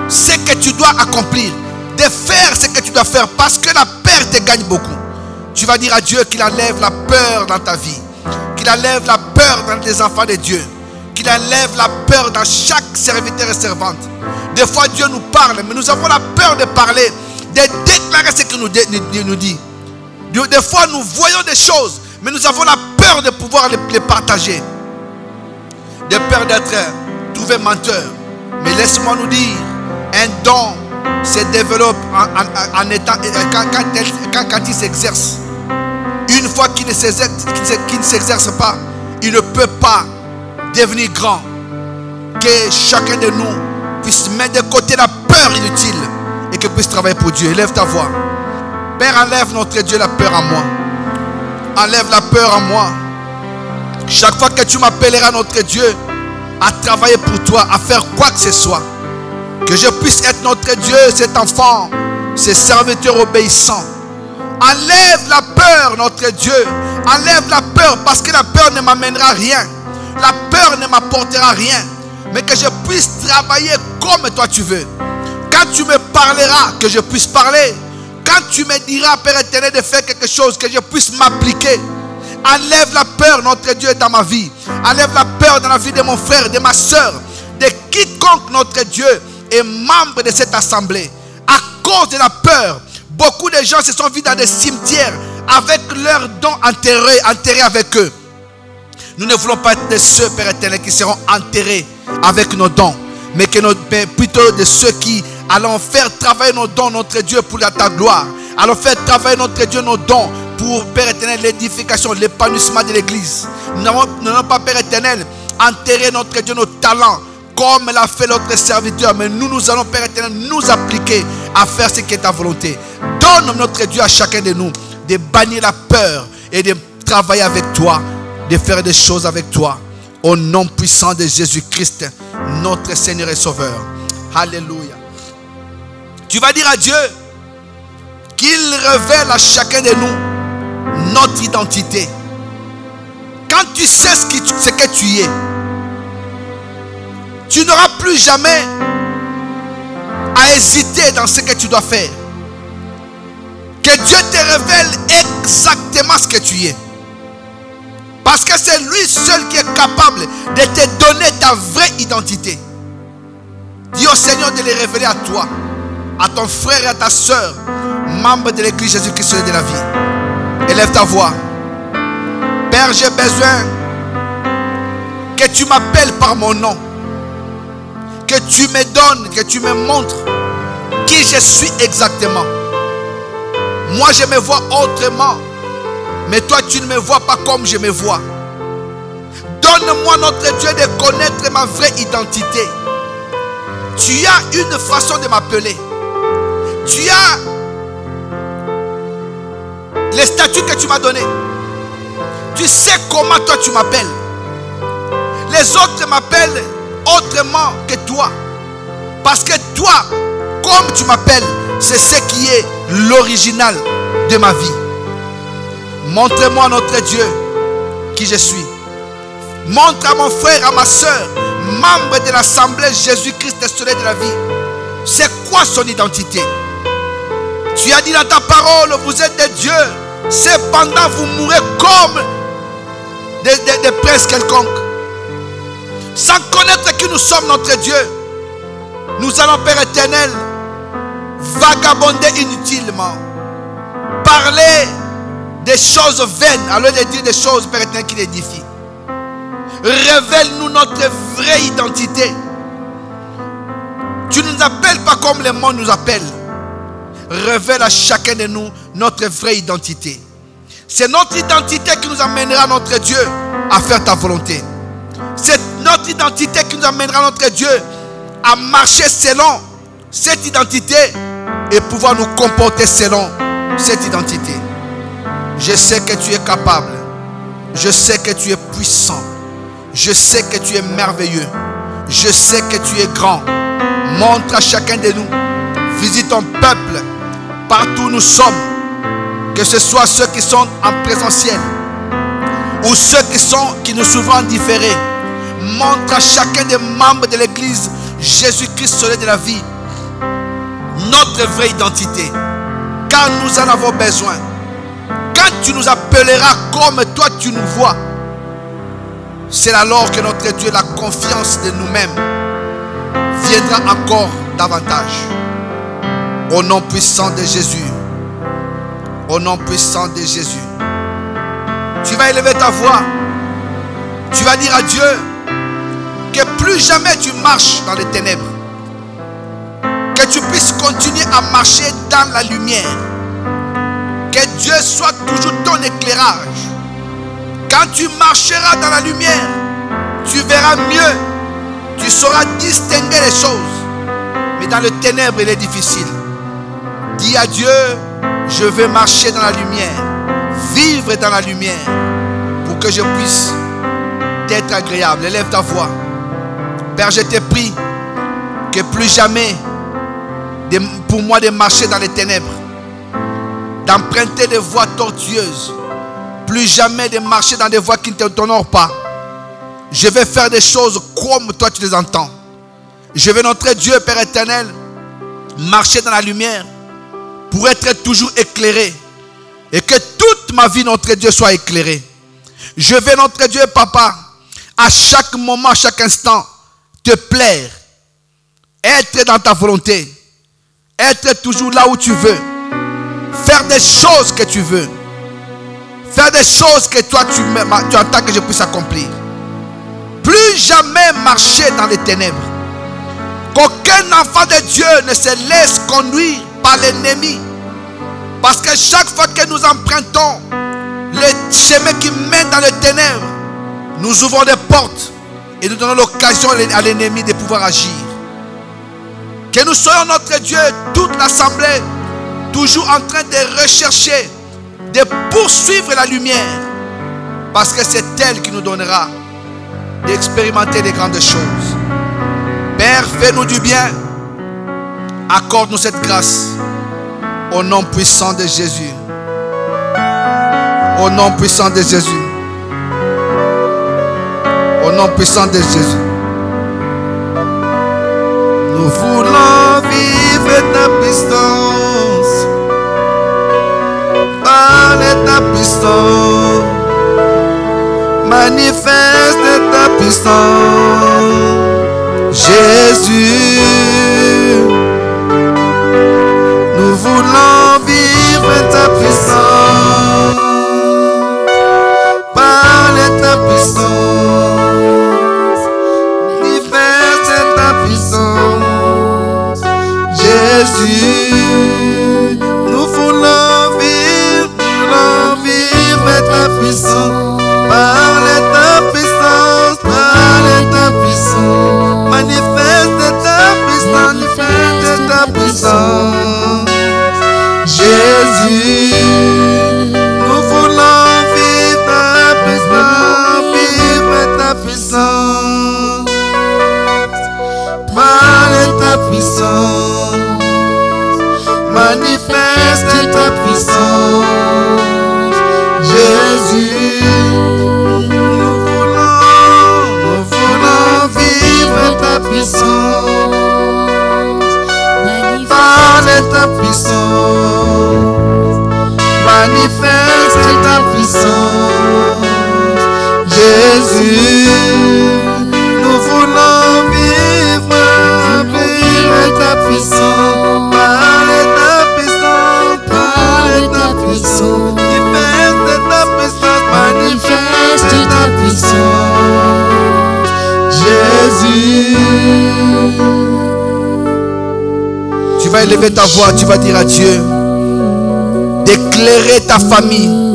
ce que tu dois accomplir. De faire ce que tu dois faire. Parce que la peur te gagne beaucoup. Tu vas dire à Dieu qu'il enlève la peur dans ta vie. Qu'il enlève la peur dans les enfants de Dieu. Qu'il enlève la peur dans chaque serviteur et servante. Des fois, Dieu nous parle, mais nous avons la peur de parler, de déclarer ce qu'il nous dit. Des fois, nous voyons des choses, mais nous avons la peur de pouvoir les partager. De peur d'être trouvé menteur. Mais laisse-moi nous dire, un don se développe en étant, quand il s'exerce. Une fois qu'il ne s'exerce pas, il ne peut pas devenir grand. Que chacun de nous puisse mettre de côté la peur inutile et que puisse travailler pour Dieu. Élève ta voix. Père, enlève, notre Dieu, la peur en moi. Enlève la peur en moi. Chaque fois que tu m'appelleras, notre Dieu, à travailler pour toi, à faire quoi que ce soit, que je puisse être, notre Dieu, cet enfant, ce serviteur obéissant. Enlève la peur, notre Dieu. Enlève la peur, parce que la peur ne m'amènera rien. La peur ne m'apportera rien. Mais que je puisse travailler comme toi tu veux. Quand tu me parleras, que je puisse parler. Quand tu me diras, Père éternel, de faire quelque chose, que je puisse m'appliquer. Enlève la peur, notre Dieu, dans ma vie. Enlève la peur dans la vie de mon frère, de ma soeur, de quiconque, notre Dieu, est membre de cette assemblée. À cause de la peur, beaucoup de gens se sont vus dans des cimetières avec leurs dons enterrés avec eux. Nous ne voulons pas être de ceux, Père éternel, qui seront enterrés avec nos dons, mais plutôt de ceux qui allons faire travailler nos dons, notre Dieu, pour ta gloire. Allons faire travailler, notre Dieu, nos dons pour, Père éternel, l'édification, l'épanouissement de l'église. Nous n'allons pas, Père éternel, enterrer, notre Dieu, nos talents, comme l'a fait notre serviteur, mais nous allons, Père éternel, nous appliquer à faire ce qui est ta volonté. Donne, notre Dieu, à chacun de nous de bannir la peur et de travailler avec toi, de faire des choses avec toi. Au nom puissant de Jésus-Christ, notre Seigneur et Sauveur. Alléluia. Tu vas dire à Dieu qu'il révèle à chacun de nous notre identité. Quand tu sais ce que tu es, Tu n'auras plus jamais à hésiter dans ce que tu dois faire. Que Dieu te révèle exactement ce que tu es. Parce que c'est lui seul qui est capable de te donner ta vraie identité. Dis au Seigneur de les révéler à toi, à ton frère et à ta soeur, membre de l'église Jésus-Christ de la vie. Élève ta voix. Père, j'ai besoin que tu m'appelles par mon nom. Que tu me donnes, que tu me montres qui je suis exactement. Moi, je me vois autrement. Mais toi, tu ne me vois pas comme je me vois. Donne-moi, notre Dieu, de connaître ma vraie identité. Tu as une façon de m'appeler. Tu as les statuts que tu m'as donnés. Tu sais comment toi tu m'appelles. Les autres m'appellent autrement que toi. Parce que toi, comme tu m'appelles, c'est ce qui est l'original de ma vie. Montre-moi, notre Dieu, qui je suis. Montre à mon frère, à ma soeur, membre de l'Assemblée Jésus-Christ le Soleil de la vie, c'est quoi son identité. Tu as dit dans ta parole, vous êtes des dieux, cependant vous mourrez comme des princes quelconques. Sans connaître qui nous sommes, notre Dieu, nous allons, Père éternel, vagabonder inutilement, parler des choses vaines, alors de dire des choses, Père éternel, qui l'édifient. Révèle-nous notre vraie identité. Tu ne nous appelles pas comme le monde nous appelle. Révèle à chacun de nous notre vraie identité. C'est notre identité qui nous amènera, notre Dieu, à faire ta volonté. C'est notre identité qui nous amènera, notre Dieu, à marcher selon cette identité et pouvoir nous comporter selon cette identité. Je sais que tu es capable. Je sais que tu es puissant. Je sais que tu es merveilleux. Je sais que tu es grand. Montre à chacun de nous. Visite ton peuple partout où nous sommes. Que ce soit ceux qui sont en présentiel ou ceux qui nous suivent en différé. Montre à chacun des membres de l'église Jésus-Christ, Soleil de la vie, notre vraie identité. Car nous en avons besoin. Quand tu nous appelleras comme toi tu nous vois, c'est alors que notre Dieu, la confiance de nous-mêmes viendra encore davantage. Au nom puissant de Jésus. Au nom puissant de Jésus. Tu vas élever ta voix. Tu vas dire à Dieu que plus jamais tu marches dans les ténèbres. Que tu puisses continuer à marcher dans la lumière. Que Dieu soit toujours ton éclairage. Quand tu marcheras dans la lumière, tu verras mieux. Tu sauras distinguer les choses. Mais dans les ténèbres, il est difficile. Dis à Dieu, je veux marcher dans la lumière. Vivre dans la lumière. Pour que je puisse être agréable. Élève ta voix. Père, je te prie que plus jamais pour moi de marcher dans les ténèbres, d'emprunter des voies tortueuses, plus jamais de marcher dans des voies qui ne t'honorent pas. Je vais faire des choses comme toi tu les entends. Je vais, notre Dieu, Père éternel, marcher dans la lumière pour être toujours éclairé et que toute ma vie, notre Dieu, soit éclairée. Je vais, notre Dieu, Papa, à chaque moment, à chaque instant, te plaire, être dans ta volonté, être toujours là où tu veux, faire des choses que tu veux, faire des choses que toi tu attends que je puisse accomplir. Plus jamais marcher dans les ténèbres. Qu'aucun enfant de Dieu ne se laisse conduire par l'ennemi. Parce que chaque fois que nous empruntons les chemins qui mènent dans les ténèbres, nous ouvrons des portes et nous donnons l'occasion à l'ennemi de pouvoir agir. Que nous soyons, notre Dieu, toute l'assemblée, toujours en train de rechercher, de poursuivre la lumière. Parce que c'est elle qui nous donnera d'expérimenter des grandes choses. Père, fais-nous du bien. Accorde-nous cette grâce. Au nom puissant de Jésus. Au nom puissant de Jésus. Au nom puissant de Jésus. Nous voulons vivre ta puissance. Par ta puissance. Manifeste ta puissance. Jésus. Nous voulons vivre ta puissance. Par ta puissance. Manifeste ta puissance. Jésus. Nous voulons vivre ta puissance. Par ta puissance. Par ta puissance. Manifeste ta puissance. Manifeste ta puissance. Jésus, nous voulons vivre ta puissance, par ta puissance, manifeste ta puissance. Jésus, nous voulons vivre ta puissance, par ta puissance. Manifeste ta puissance. Jésus, nous voulons vivre ta puissance. Par ta puissance, par ta puissance. Manifeste ta puissance. Jésus. Tu vas élever ta voix, tu vas dire à Dieu d'éclairer ta famille.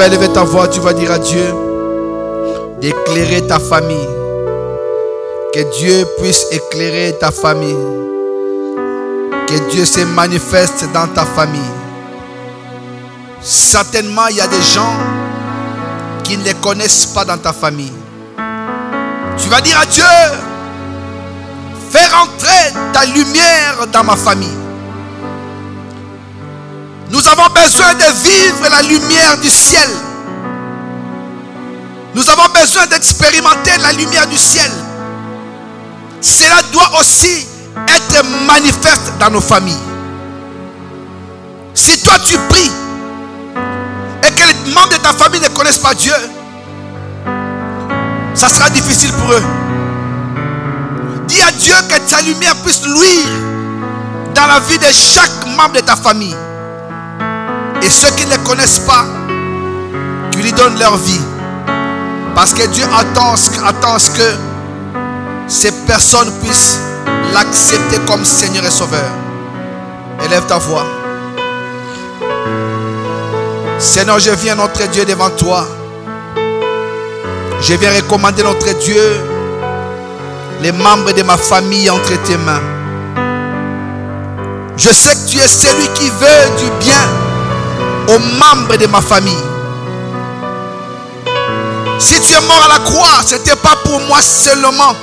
vas élever ta voix, tu vas dire à Dieu d'éclairer ta famille. Que Dieu puisse éclairer ta famille. Que Dieu se manifeste dans ta famille. Certainement, il y a des gens qui ne connaissent pas dans ta famille. Tu vas dire à Dieu, fais rentrer ta lumière dans ma famille. Nous avons besoin de vivre la lumière du ciel. Nous avons besoin d'expérimenter la lumière du ciel. Cela doit aussi être manifeste dans nos familles. Si toi tu pries et que les membres de ta famille ne connaissent pas Dieu, ça sera difficile pour eux. Dis à Dieu que ta lumière puisse luire dans la vie de chaque membre de ta famille. Et ceux qui ne connaissent pas, tu lui donnes leur vie. Parce que Dieu attend que ces personnes puissent l'accepter comme Seigneur et Sauveur. Élève ta voix. Seigneur, je viens, notre Dieu, devant toi. Je viens recommander, notre Dieu, les membres de ma famille entre tes mains. Je sais que tu es celui qui veut du bien aux membres de ma famille. Si tu es mort à la croix, ce n'était pas pour moi seulement,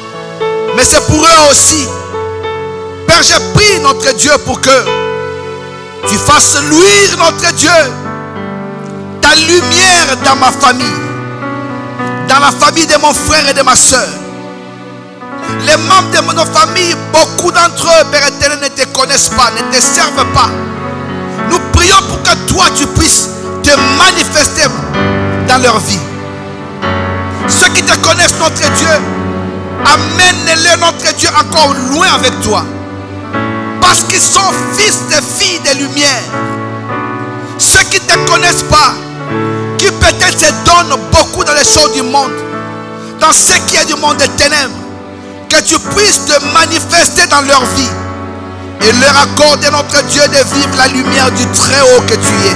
mais c'est pour eux aussi. Père, je prie, notre Dieu, pour que tu fasses luire, notre Dieu, lumière dans ma famille, dans la famille de mon frère et de ma soeur. Les membres de nos familles, beaucoup d'entre eux, Père éternel, ne te connaissent pas, ne te servent pas. Nous prions pour que toi, tu puisses te manifester dans leur vie. Ceux qui te connaissent, notre Dieu, amène-les, notre Dieu, encore loin avec toi. Parce qu'ils sont fils et filles de lumière. Ceux qui ne te connaissent pas, qui peut-être se donnent beaucoup dans les choses du monde, dans ce qui est du monde des ténèbres, que tu puisses te manifester dans leur vie et leur accorder, notre Dieu, de vivre la lumière du Très-Haut que tu es.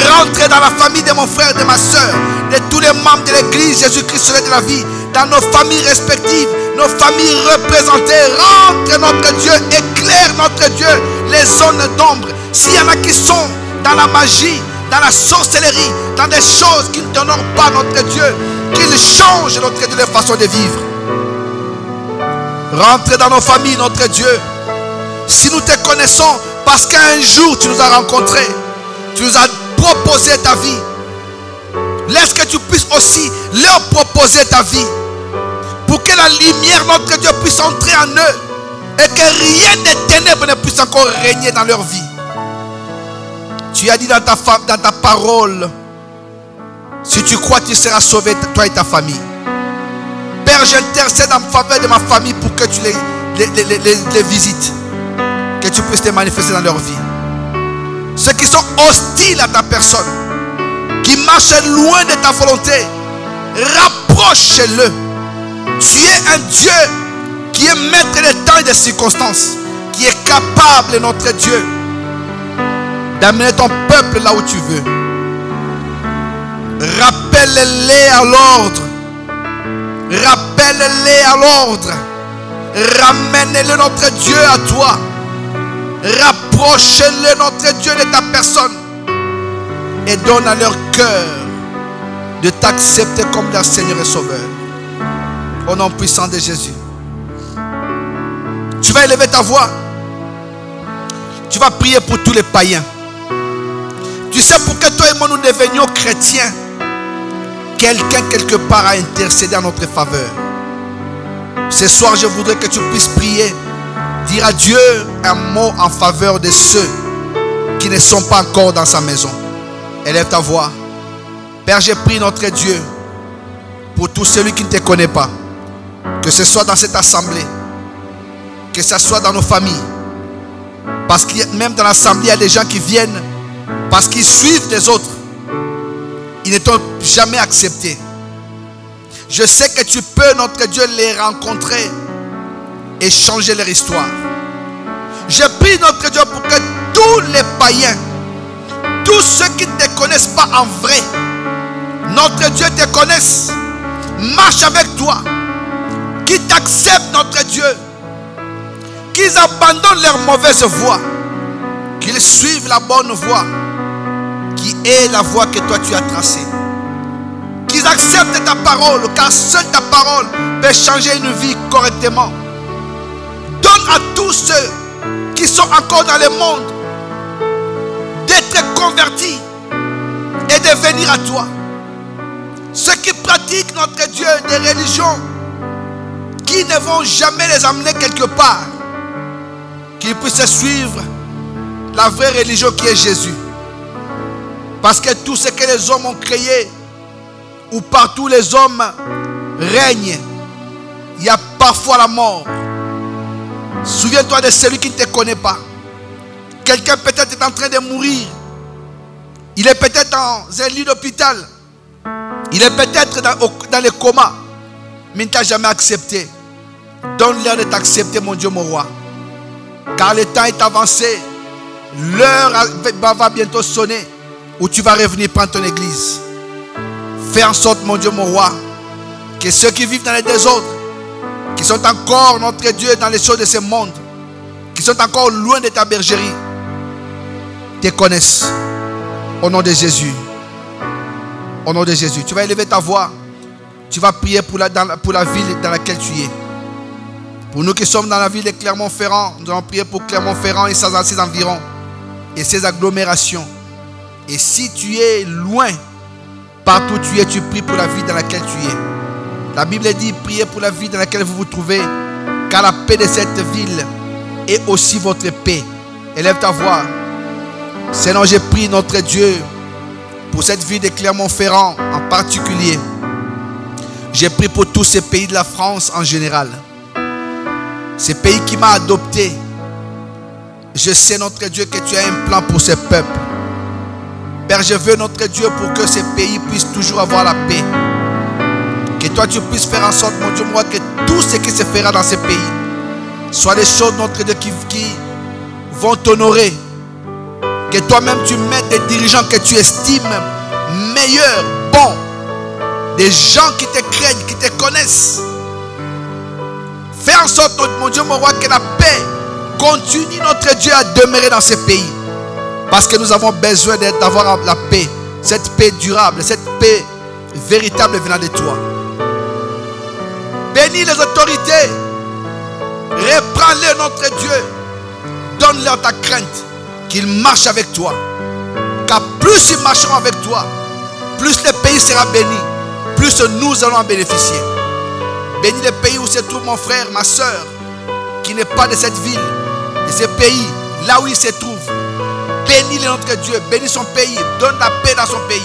Rentre dans la famille de mon frère et de ma soeur, de tous les membres de l'église Jésus-Christ de la vie, dans nos familles respectives, nos familles représentées. Rentre, notre Dieu, éclaire, notre Dieu, les zones d'ombre. S'il y en a qui sont dans la magie, dans la sorcellerie, dans des choses qui ne t'honorent pas, notre Dieu, qu'ils changent, notre Dieu, de façon de vivre. Rentre dans nos familles, notre Dieu. Si nous te connaissons, parce qu'un jour tu nous as rencontrés, tu nous as proposé ta vie, laisse que tu puisses aussi leur proposer ta vie, pour que la lumière, notre Dieu, puisse entrer en eux, et que rien de ténèbres ne puisse encore régner dans leur vie. Tu as dit dans ta parole, si tu crois, tu seras sauvé, toi et ta famille. Père, j'intercède en faveur de ma famille pour que tu les visites, que tu puisses te manifester dans leur vie. Ceux qui sont hostiles à ta personne, qui marchent loin de ta volonté, rapproche-le. Tu es un Dieu qui est maître des temps et des circonstances, qui est capable, notre Dieu, d'amener ton peuple là où tu veux. Rappelle-les à l'ordre. Rappelle-les à l'ordre. Ramène-les, notre Dieu, à toi. Rapproche-les, notre Dieu, de ta personne. Et donne à leur cœur de t'accepter comme leur Seigneur et Sauveur. Au nom puissant de Jésus. Tu vas élever ta voix. Tu vas prier pour tous les païens. Tu sais, pour que toi et moi nous devenions chrétiens, quelqu'un quelque part a intercédé en notre faveur. Ce soir, je voudrais que tu puisses prier, dire à Dieu un mot en faveur de ceux qui ne sont pas encore dans sa maison. Élève ta voix. Père, je prie, notre Dieu, pour tout celui qui ne te connaît pas, que ce soit dans cette assemblée, que ce soit dans nos familles, parce que même dans l'assemblée, il y a des gens qui viennent parce qu'ils suivent les autres. Ils ne t'ont jamais accepté. Je sais que tu peux, notre Dieu, les rencontrer et changer leur histoire. Je prie, notre Dieu, pour que tous les païens, tous ceux qui ne te connaissent pas en vrai, notre Dieu, te connaissent, marchent avec toi, qui t'acceptent, notre Dieu, qu'ils abandonnent leur mauvaise voie, qu'ils suivent la bonne voie, qui est la voie que toi tu as tracée. Qu'ils acceptent ta parole, car seule ta parole peut changer une vie correctement. Donne à tous ceux qui sont encore dans le monde d'être convertis et de venir à toi. Ceux qui pratiquent, notre Dieu, des religions qui ne vont jamais les amener quelque part, qu'ils puissent suivre la vraie religion qui est Jésus. Parce que tout ce que les hommes ont créé, ou partout les hommes règnent, il y a parfois la mort. Souviens-toi de celui qui ne te connaît pas. Quelqu'un peut-être est en train de mourir. Il est peut-être dans un lit d'hôpital. Il est peut-être dans le coma. Mais il ne t'a jamais accepté. Donne-leur de t'accepter, mon Dieu, mon roi. Car le temps est avancé. L'heure va bientôt sonner où tu vas revenir prendre ton église. Fais en sorte, mon Dieu, mon roi, que ceux qui vivent dans les désordres, qui sont encore, notre Dieu, dans les choses de ce monde, qui sont encore loin de ta bergerie, te connaissent. Au nom de Jésus. Au nom de Jésus. Tu vas élever ta voix. Tu vas prier pour la ville dans laquelle tu es. Pour nous qui sommes dans la ville de Clermont-Ferrand, nous allons prier pour Clermont-Ferrand et ses environs et ses agglomérations. Et si tu es loin, partout où tu es, tu pries pour la vie dans laquelle tu es. La Bible dit, priez pour la vie dans laquelle vous vous trouvez, car la paix de cette ville est aussi votre paix. Élève ta voix. Seigneur, j'ai prié notre Dieu pour cette ville de Clermont-Ferrand en particulier. J'ai prié pour tous ces pays de la France en général. Ces pays qui m'ont adopté. Je sais, notre Dieu, que tu as un plan pour ces peuples. Père, je veux, notre Dieu, pour que ces pays puissent toujours avoir la paix. Que toi, tu puisses faire en sorte, mon Dieu, moi, que tout ce qui se fera dans ces pays soit des choses, notre Dieu, qui vont t'honorer. Que toi-même, tu mettes des dirigeants que tu estimes meilleurs, bons. Des gens qui te craignent, qui te connaissent. Fais en sorte, mon Dieu, mon roi, que la paix continue, notre Dieu, à demeurer dans ces pays. Parce que nous avons besoin d'avoir la paix. Cette paix durable, cette paix véritable venant de toi. Bénis les autorités. Reprends-les, notre Dieu. Donne-leur ta crainte. Qu'ils marchent avec toi. Car plus ils marcheront avec toi, plus le pays sera béni. Plus nous allons en bénéficier. Bénis les pays où se trouve mon frère, ma soeur, qui n'est pas de cette ville, de ce pays, là où il se trouve. Bénis notre Dieu, bénis son pays, donne la paix dans son pays.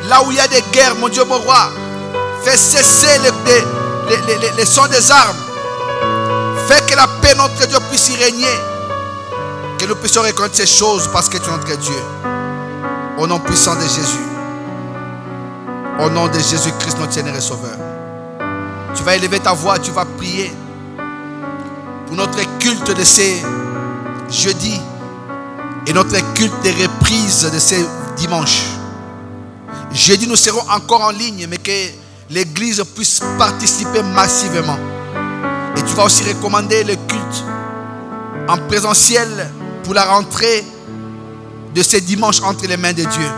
Là où il y a des guerres, mon Dieu, mon roi, fais cesser les sons des armes. Fais que la paix, notre Dieu, puisse y régner. Que nous puissions reconnaître ces choses parce que tu es notre Dieu. Au nom puissant de Jésus. Au nom de Jésus-Christ, notre Seigneur et Sauveur. Tu vas élever ta voix, tu vas prier pour notre culte de ces jeudis et notre culte des reprises de ces dimanches. Jeudi, nous serons encore en ligne, mais que l'Église puisse participer massivement. Et tu vas aussi recommander le culte en présentiel pour la rentrée de ces dimanches entre les mains de Dieu.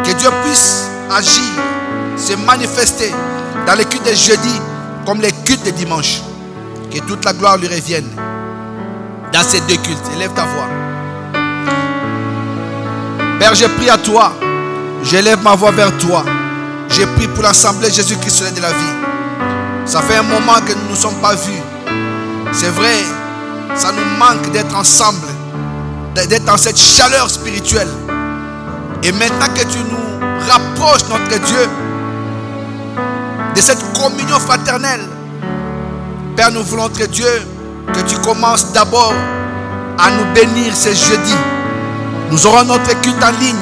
Que Dieu puisse agir, se manifester dans les cultes de jeudi comme les cultes de dimanche. Que toute la gloire lui revienne dans ces deux cultes. Élève ta voix. Père, je prie à toi. J'élève ma voix vers toi. Je prie pour l'Assemblée Jésus-Christ de la vie. Ça fait un moment que nous ne nous sommes pas vus. C'est vrai, ça nous manque d'être ensemble, d'être dans cette chaleur spirituelle. Et maintenant que tu nous rapproches, notre Dieu, de cette communion fraternelle, Père, nous voulons, notre Dieu, que tu commences d'abord à nous bénir ce jeudi. Nous aurons notre culte en ligne,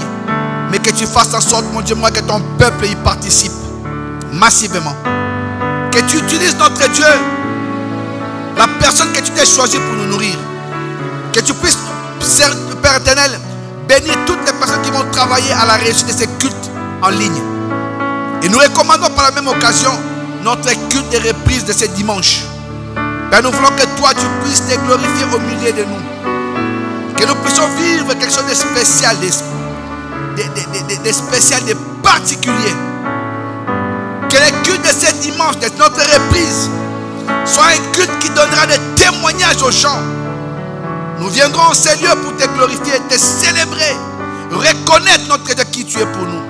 mais que tu fasses en sorte, mon Dieu, moi, que ton peuple y participe massivement. Que tu utilises, notre Dieu, la personne que tu t'es choisie pour nous nourrir. Que tu puisses, Père éternel, bénir toutes les personnes qui vont travailler à la réussite de ces cultes en ligne. Et nous recommandons par la même occasion notre culte de reprise de ces dimanches. Père, nous voulons que toi, tu puisses te glorifier au milieu de nous. Que nous puissions vivre quelque chose de spécial, de spécial, de particulier. Que les cultes de ces dimanches, de notre reprise, soit un culte qui donnera des témoignages aux gens. Nous viendrons en ces lieux pour te glorifier, te célébrer, reconnaître notre Dieu qui tu es pour nous.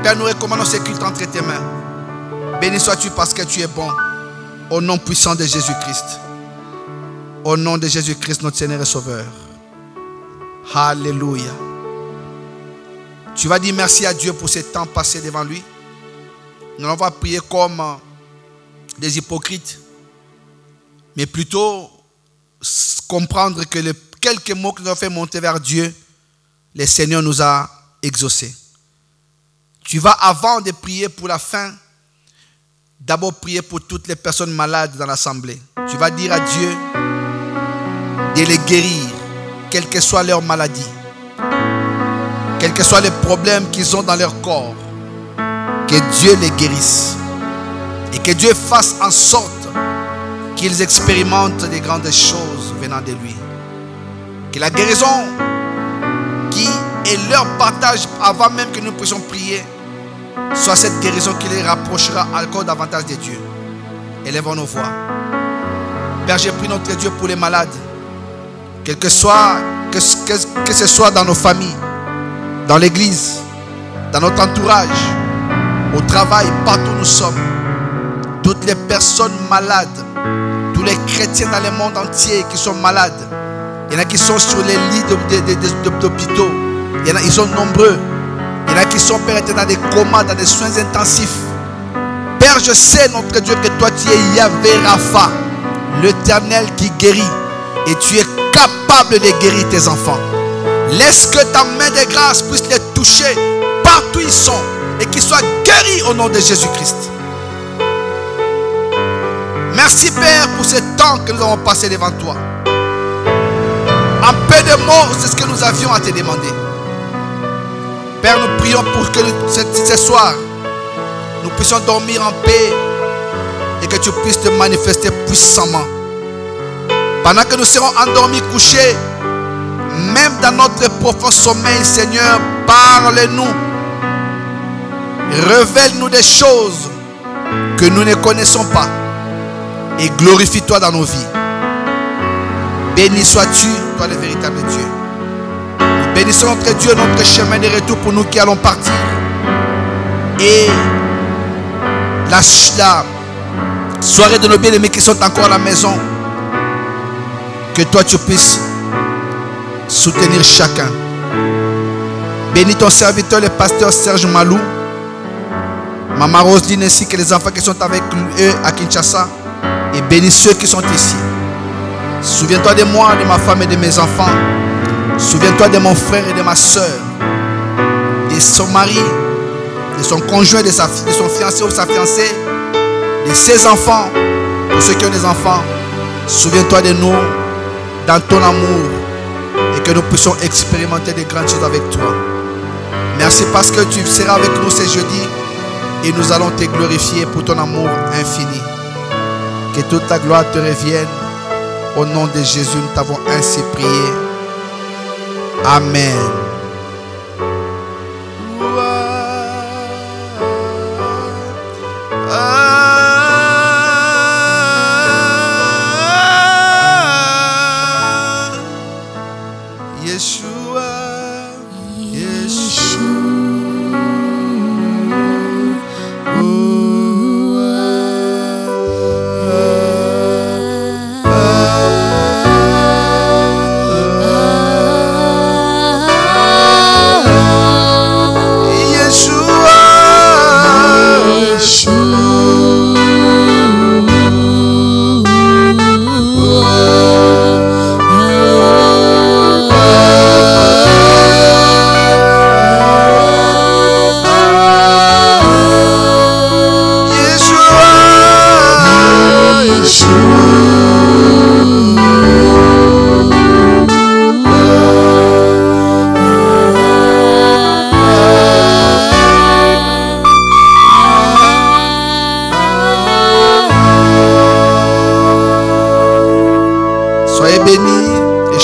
Père, nous recommandons ces cultes entre tes mains. Béni sois-tu parce que tu es bon. Au nom puissant de Jésus-Christ. Au nom de Jésus-Christ, notre Seigneur et Sauveur. Alléluia. Tu vas dire merci à Dieu pour ce temps passé devant lui. Nous allons pas prier comme des hypocrites, mais plutôt comprendre que les quelques mots que nous avons fait monter vers Dieu, le Seigneur nous a exaucés. Tu vas, avant de prier pour la fin, d'abord prier pour toutes les personnes malades dans l'assemblée. Tu vas dire à Dieu de les guérir, quelle que soit leur maladie, quels que soient les problèmes qu'ils ont dans leur corps. Que Dieu les guérisse. Et que Dieu fasse en sorte qu'ils expérimentent des grandes choses venant de lui. Que la guérison qui est leur partage avant même que nous puissions prier soit cette guérison qui les rapprochera encore davantage de Dieu. Élevons nos voix. Père, j'ai pris notre Dieu pour les malades. Que ce soit dans nos familles, dans l'église, dans notre entourage, au travail, partout où nous sommes. Toutes les personnes malades, tous les chrétiens dans le monde entier qui sont malades. Il y en a qui sont sur les lits d'hôpitaux. Ils sont nombreux. Il y en a qui sont, Père éternel, dans des comas, dans des soins intensifs. Père, je sais, notre Dieu, que toi tu es Yahvé Rapha, l'Éternel qui guérit. Et tu es capable de guérir tes enfants. Laisse que ta main de grâce puisse les toucher partout où ils sont. Et qu'ils soient guéris au nom de Jésus-Christ. Merci Père pour ce temps que nous avons passé devant toi. En peu de mots, c'est ce que nous avions à te demander. Père, nous prions pour que ce soir, nous puissions dormir en paix et que tu puisses te manifester puissamment. Pendant que nous serons endormis, couchés, même dans notre profond sommeil, Seigneur, parle-nous. Révèle-nous des choses que nous ne connaissons pas et glorifie-toi dans nos vies. Béni sois-tu, toi le véritable Dieu. Nous bénissons notre Dieu, notre chemin de retour pour nous qui allons partir. Et la soirée de nos bien-aimés qui sont encore à la maison, que toi tu puisses soutenir chacun. Bénis ton serviteur, le pasteur Serge Malou, Maman Roselyne ainsi que les enfants qui sont avec eux à Kinshasa. Et bénis ceux qui sont ici. Souviens-toi de moi, de ma femme et de mes enfants. Souviens-toi de mon frère et de ma soeur. De son mari, de son conjoint, de son fiancé ou sa fiancée. De ses enfants. Pour ceux qui ont des enfants. Souviens-toi de nous dans ton amour. Et que nous puissions expérimenter de grandes choses avec toi. Merci parce que tu seras avec nous ce jeudi. Et nous allons te glorifier pour ton amour infini. Que toute ta gloire te revienne. Au nom de Jésus, nous t'avons ainsi prié. Amen.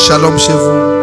Shalom chez vous.